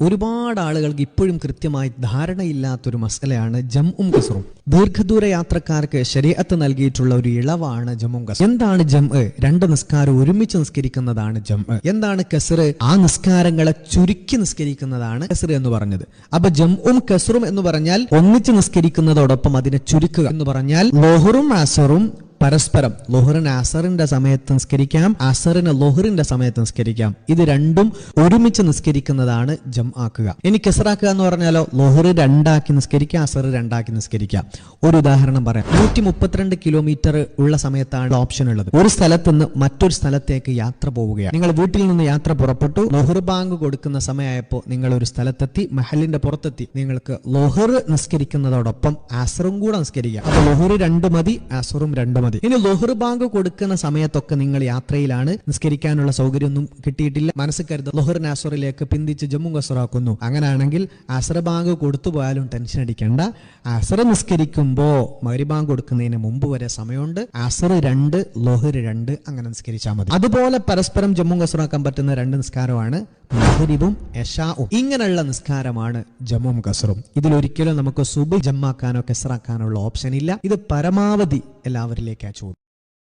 ഒരുപാട് ആളുകൾക്ക് ഇപ്പോഴും കൃത്യമായി ധാരണയില്ലാത്തൊരു മസലയാണ് ജംഉം കസ്റും. ദീർഘദൂര യാത്രക്കാർക്ക് ശരീഅത്ത് നൽകിയിട്ടുള്ള ഒരു ഇളവാണ് ജംഉം കസ്റും. എന്താണ് ജംഅ്? രണ്ട് നിസ്കാരം ഒരുമിച്ച് നിസ്കരിക്കുന്നതാണ് ജംഅ്. എന്താണ് കസ്ർ? ആ നിസ്കാരങ്ങളെ ചുരുക്കി നിസ്കരിക്കുന്നതാണ് കസ്ർ എന്ന് പറഞ്ഞത്. അപ്പൊ ജംഉം കസ്റും എന്ന് പറഞ്ഞാൽ ഒന്നിച്ച് നിസ്കരിക്കുന്നതോടൊപ്പം അതിനെ ചുരുക്കുക എന്ന് പറഞ്ഞാൽ ളുഹറും അസറും പരസ്പരം ളുഹറിന് അസറിന്റെ സമയത്ത് നിസ്കരിക്കാം, അസറിന് ളുഹറിന്റെ സമയത്ത് നിസ്കരിക്കാം. ഇത് രണ്ടും ഒരുമിച്ച് നിസ്കരിക്കുന്നതാണ് ജം ആക്കുക. ഇനി കസ്റാക്കുക എന്ന് പറഞ്ഞാലോ ളുഹർ രണ്ടാക്കി നിസ്കരിക്കാം, അസർ രണ്ടാക്കി നിസ്കരിക്കാം. ഒരു ഉദാഹരണം പറയാം. 132 കിലോമീറ്റർ ഉള്ള സമയത്താണ് ഓപ്ഷൻ ഉള്ളത്. ഒരു സ്ഥലത്ത് നിന്ന് മറ്റൊരു സ്ഥലത്തേക്ക് യാത്ര പോവുകയാണ്. നിങ്ങൾ വീട്ടിൽ നിന്ന് യാത്ര പുറപ്പെട്ടു, ളുഹർ ബാങ്ക് കൊടുക്കുന്ന സമയമായപ്പോൾ നിങ്ങൾ ഒരു സ്ഥലത്തെത്തി, മഹലിന്റെ പുറത്തെത്തി. നിങ്ങൾക്ക് ളുഹർ നിസ്കരിക്കുന്നതോടൊപ്പം അസറും കൂടെ നിസ്കരിക്കാം. അപ്പൊ ളുഹർ 2 മതി, അസറും 2 മതി. ഇനി ളുഹർ ബാങ്ക് കൊടുക്കുന്ന സമയത്തൊക്കെ നിങ്ങൾ യാത്രയിലാണ്, നിസ്കരിക്കാനുള്ള സൗകര്യമൊന്നും കിട്ടിയിട്ടില്ല. മനസ്സ് കരുത് ളുഹറിനെ അസറിലേക്ക് പിന്തിച്ച് ജമ്മും കസറാക്കുന്നു. അങ്ങനെയാണെങ്കിൽ അസർ ബാങ്ക് കൊടുത്തു പോയാലും ടെൻഷൻ അടിക്കേണ്ട. അസർ നിസ്കരിക്കുമ്പോ മഗ്രിബ് ബാങ്ക് കൊടുക്കുന്നതിന് മുമ്പ് വരെ സമയമുണ്ട്. അസർ 2, ളുഹർ 2 അങ്ങനെ നിസ്കരിച്ചാൽ മതി. അതുപോലെ പരസ്പരം ജമ്മും കസറാക്കാൻ പറ്റുന്ന 2 നിസ്കാരമാണ് മഗ്രിബും ഇശാഉം. ഇങ്ങനെയുള്ള നിസ്കാരമാണ് ജമ്മും കസറും. ഇതിലൊരിക്കലും നമുക്ക് സുബ്ഹ് ജമ്മാക്കാനോ കസറാക്കാനോ ഉള്ള ഓപ്ഷൻ ഇല്ല. ഇത് പരമാവധി എല്ലാവരിലേക്ക് അയച്ചു.